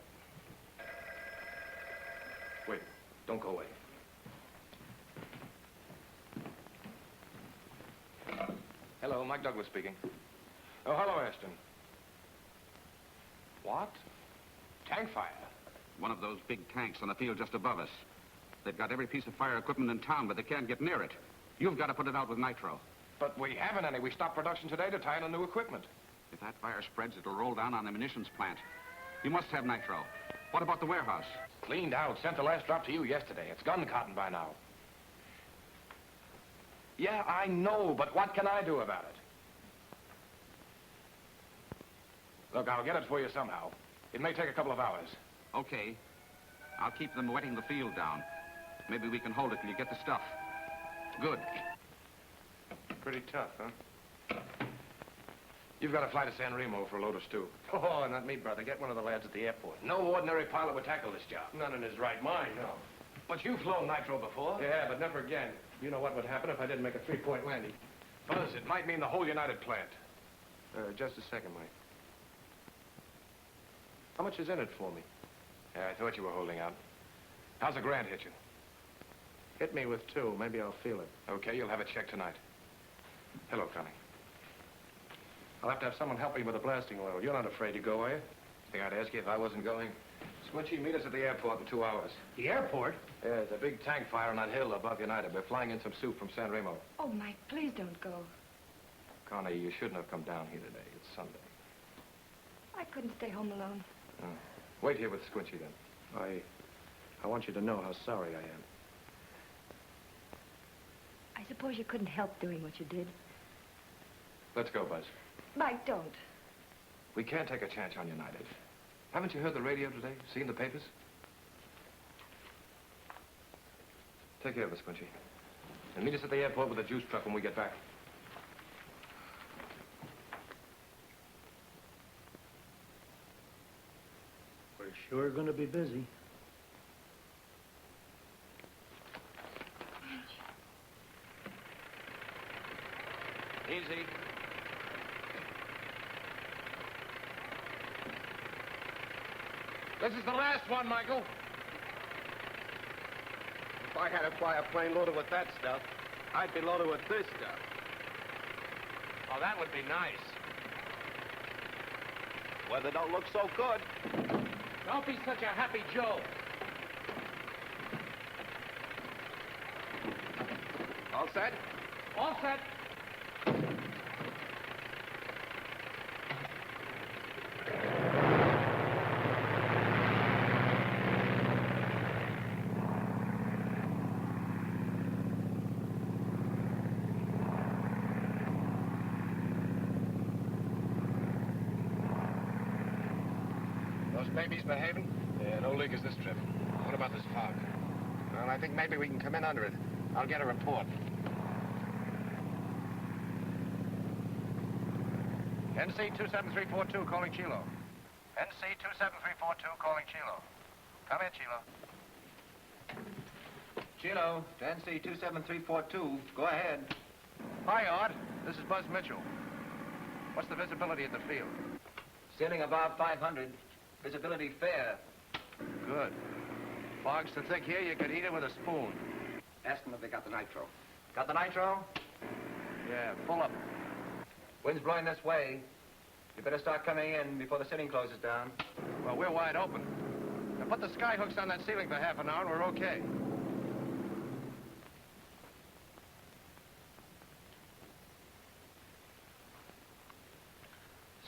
Wait, don't go away. Hello, Mike Douglas speaking. Oh, hello, Ashton. What? Tank fire? One of those big tanks on the field just above us. They've got every piece of fire equipment in town, but they can't get near it. You've got to put it out with nitro. But we haven't any. We stopped production today to tie in the new equipment. If that fire spreads, it'll roll down on the munitions plant. You must have nitro. What about the warehouse? Cleaned out. Sent the last drop to you yesterday. It's gun cotton by now. Yeah, I know, but what can I do about it? Look, I'll get it for you somehow. It may take a couple of hours. Okay. I'll keep them wetting the field down. Maybe we can hold it till you get the stuff. Good. Pretty tough, huh? You've got to fly to San Remo for a load of stew. Oh, not me, brother. Get one of the lads at the airport. No ordinary pilot would tackle this job. None in his right mind, no. But you've flown nitro before. Yeah, but never again. You know what would happen if I didn't make a 3-point landing. Buzz, it might mean the whole United plant. Just a second, Mike. How much is in it for me? Yeah, I thought you were holding out. How's the grant hit you? Hit me with 2. Maybe I'll feel it. Okay, you'll have a check tonight. Hello, Connie. I'll have to have someone help me with the blasting oil. You're not afraid to go, are you? Think I'd ask you if I wasn't going? Squinchy, meet us at the airport in 2 hours. The airport? Yeah, there's a big tank fire on that hill above United. We're flying in some soup from San Remo. Oh, Mike, please don't go. Connie, you shouldn't have come down here today. It's Sunday. I couldn't stay home alone. Wait here with Squinchy, then. I want you to know how sorry I am. I suppose you couldn't help doing what you did. Let's go, Buzz. Mike, don't. We can't take a chance on United. Haven't you heard the radio today? Seen the papers? Take care of us, Squinchy. And meet us at the airport with a juice truck when we get back. We're sure gonna be busy. Easy. This is the last one, Michael. If I had to fly a plane loaded with that stuff, I'd be loaded with this stuff. Oh, that would be nice. Weather don't look so good. Don't be such a happy Joe. All set? All set. Baby's behaving? Yeah, no leakers this trip. What about this fog? Well, I think maybe we can come in under it. I'll get a report. NC 27342 calling Chilo. NC 27342 calling Chilo. Come in, Chilo. Chilo, to NC 27342. Go ahead. Hi, Art. This is Buzz Mitchell. What's the visibility at the field? Ceiling above 500. Visibility fair. Good. Fog's so thick here you could eat it with a spoon. Ask them if they got the nitro. Got the nitro? Yeah, full up. Wind's blowing this way. You better start coming in before the ceiling closes down. Well, we're wide open. Now put the sky hooks on that ceiling for half an hour and we're okay.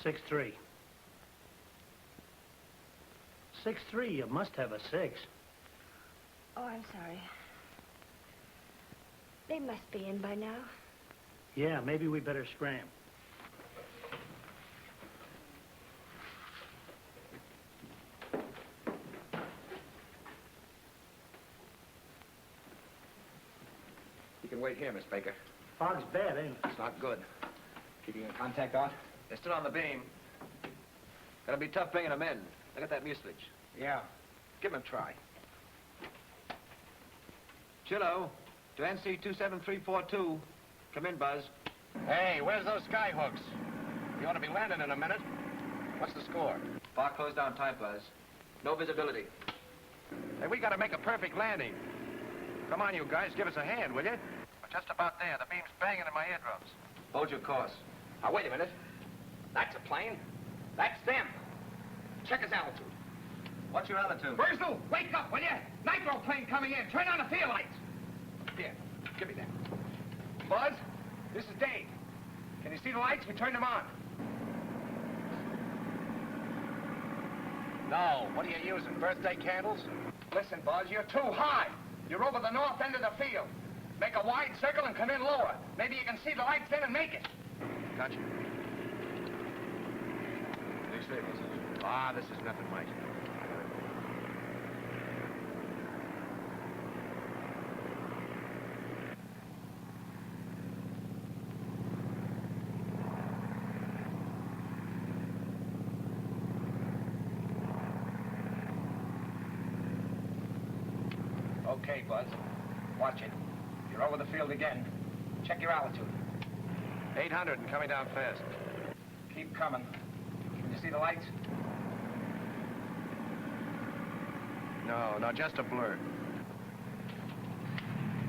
Six 3. 6-3, you must have a 6. Oh, I'm sorry. They must be in by now. Yeah, maybe we better scram. You can wait here, Miss Baker. Fog's bad, ain't it? It's not good. Keeping in contact, Art? They're still on the beam. Gonna be tough bringing them in. Look at that mucilage. Yeah. Give them a try. Chilo, to NC 27342. Come in, Buzz. Hey, where's those sky hooks? You ought to be landing in a minute. What's the score? Far closed down tight, Buzz. No visibility. Hey, we gotta make a perfect landing. Come on, you guys, give us a hand, will you? We're just about there. The beam's banging in my eardrums. Hold your course. Now, wait a minute. That's a plane. That's them. Check his altitude. What's your altitude? Purcell, wake up, will you? Nitro plane coming in. Turn on the field lights. Here, give me that. Buzz, this is Dave. Can you see the lights? We turned them on. No, what are you using, birthday candles? Listen, Buzz, you're too high. You're over the north end of the field. Make a wide circle and come in lower. Maybe you can see the lights then and make it. Gotcha. Big stables. Ah, this is nothing, Mike. Okay, Buzz. Watch it. You're over the field again. Check your altitude. 800 and coming down fast. Keep coming. Can you see the lights? No, just a blur.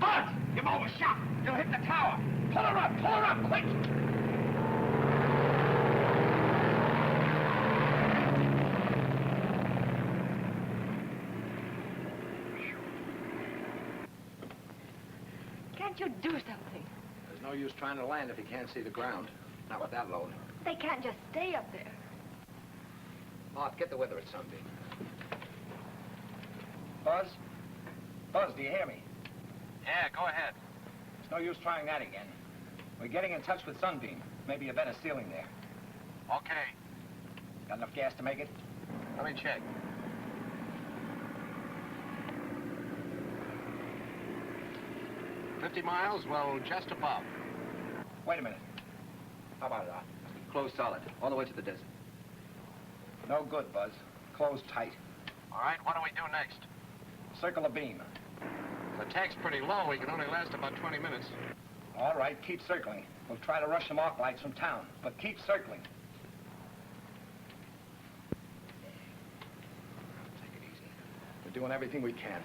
Buzz! You've overshot! You'll hit the tower! Pull her up, quick! Can't you do something? There's no use trying to land if you can't see the ground. Not with that load. They can't just stay up there. Art, get the weather at Sunbeam. Buzz? Buzz, do you hear me? Yeah, go ahead. It's no use trying that again. We're getting in touch with Sunbeam. Maybe a better ceiling there. Okay. Got enough gas to make it? Let me check. $50 miles? Well, just above. Wait a minute. How about it, Art? Closed solid. All the way to the desert. No good, Buzz. Closed tight. All right, what do we do next? Circle a beam. The tank's pretty low. We can only last about 20 minutes. All right, keep circling. We'll try to rush some arc lights from town, but keep circling. Take it easy. We're doing everything we can.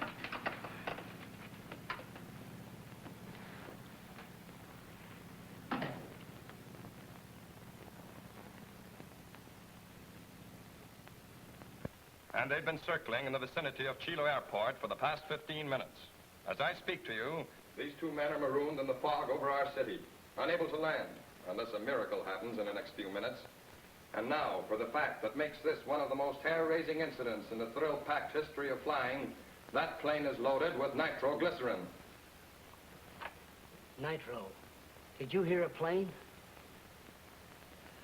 And they've been circling in the vicinity of Chilo Airport for the past 15 minutes. As I speak to you, these two men are marooned in the fog over our city, unable to land, unless a miracle happens in the next few minutes. And now, for the fact that makes this one of the most hair-raising incidents in the thrill-packed history of flying, that plane is loaded with nitroglycerin. Nitro. Did you hear a plane?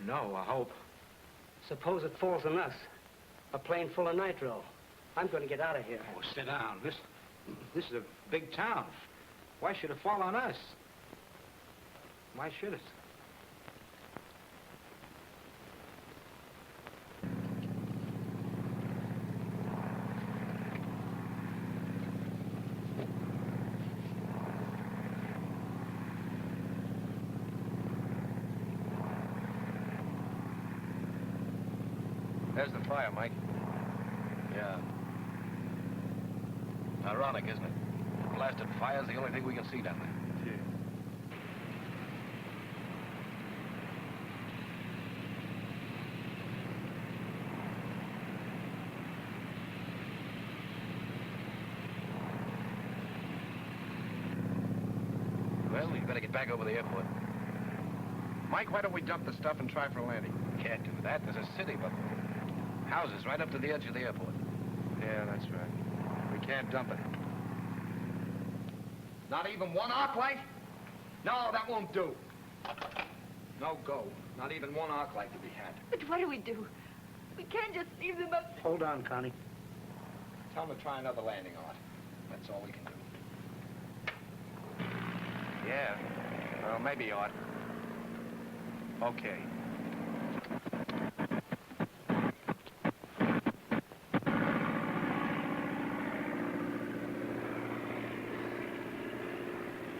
No, I hope. Suppose it falls on us. A plane full of nitro. I'm going to get out of here. Oh, sit down. This is a big town. Why should it fall on us? Why should it? There's the fire, Mike. Yeah. Ironic, isn't it? The blasted fire's the only thing we can see down there. Well, we better get back over the airport. Mike, why don't we dump the stuff and try for a landing? Can't do that. There's a city, but houses right up to the edge of the airport. Yeah, that's right. We can't dump it. Not even one arc light? No, that won't do. No go. Not even one arc light to be had. But what do? We can't just leave them up. Hold on, Connie. Tell them to try another landing, Art. That's all we can do. Yeah. Well, maybe, Art. Okay.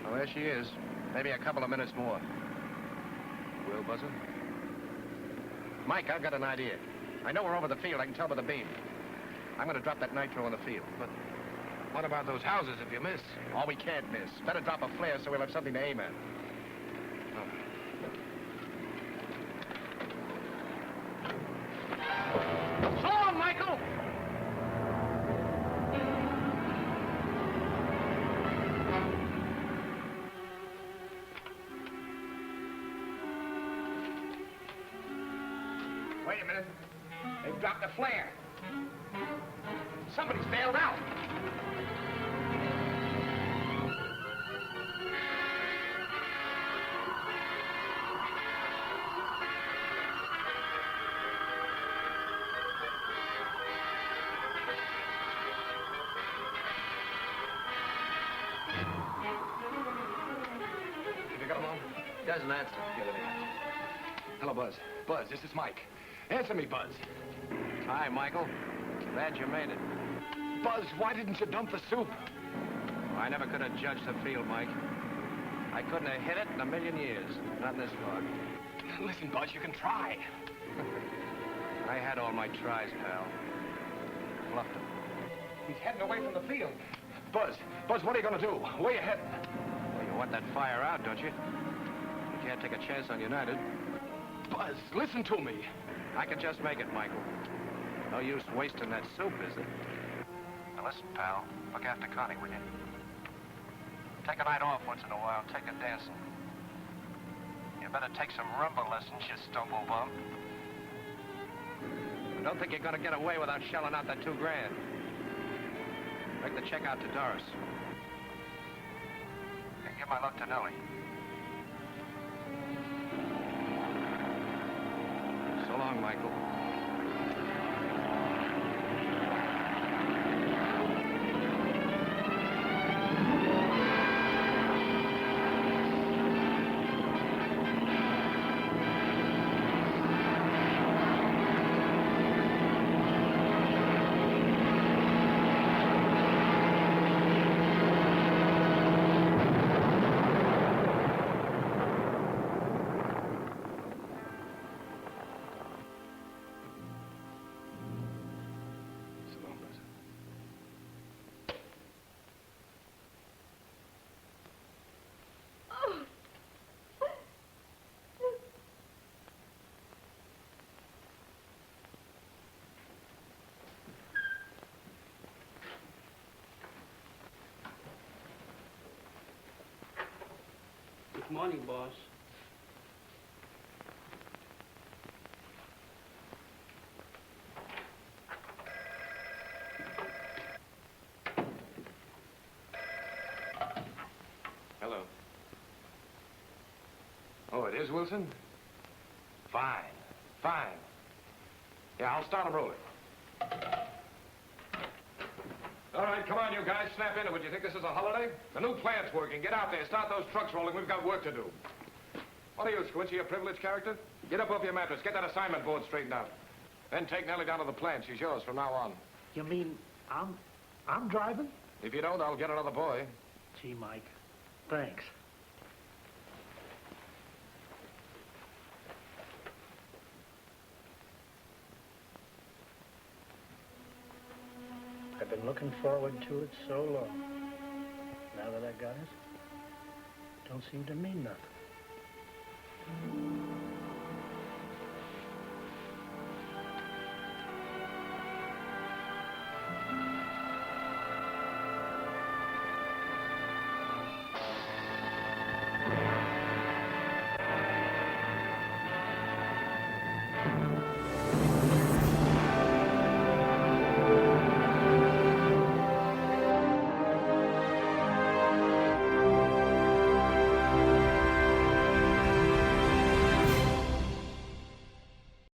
Well, there she is. Maybe a couple of minutes more. Well, Buzzer? Mike, I've got an idea. I know we're over the field. I can tell by the beam. I'm going to drop that nitro in the field. But what about those houses if you miss? Oh, we can't miss. Better drop a flare so we'll have something to aim at. So long, Michael! Wait a minute. They've dropped a flare. Somebody's bailed out. Have you got him on? Doesn't answer. Get it in. Hello, Buzz. Buzz, this is Mike. Answer me, Buzz. Hi, Michael. Glad you made it. Buzz, why didn't you dump the soup? I never could have judged the field, Mike. I couldn't have hit it in a million years. Not in this fog. Listen, Buzz, you can try. I had all my tries, pal. Bluffed him. He's heading away from the field. Buzz, what are you going to do? Where you heading? Well, you want that fire out, don't you? You can't take a chance on United. Buzz, listen to me. I can just make it, Michael. No use wasting that soup, is it? Now listen, pal. Look after Connie, will you? Take a night off once in a while. Take her dancing. You better take some rumba lessons, you stumble bum. I don't think you're gonna get away without shelling out that $2 grand. Make the check out to Doris. And give my luck to Nellie. So long, Michael. Good morning, boss. Hello. Oh, it is, Wilson? Fine. Yeah, I'll start them rolling. All right, come on, you guys. Snap into it. You think this is a holiday? The new plant's working. Get out there. Start those trucks rolling. We've got work to do. What are you, Squincy, a privileged character? Get up off your mattress. Get that assignment board straightened out. Then take Nellie down to the plant. She's yours from now on. You mean I'm driving? If you don't, I'll get another boy. Gee, Mike, thanks. I've been looking forward to it so long. Now that I got it, don't seem to mean nothing.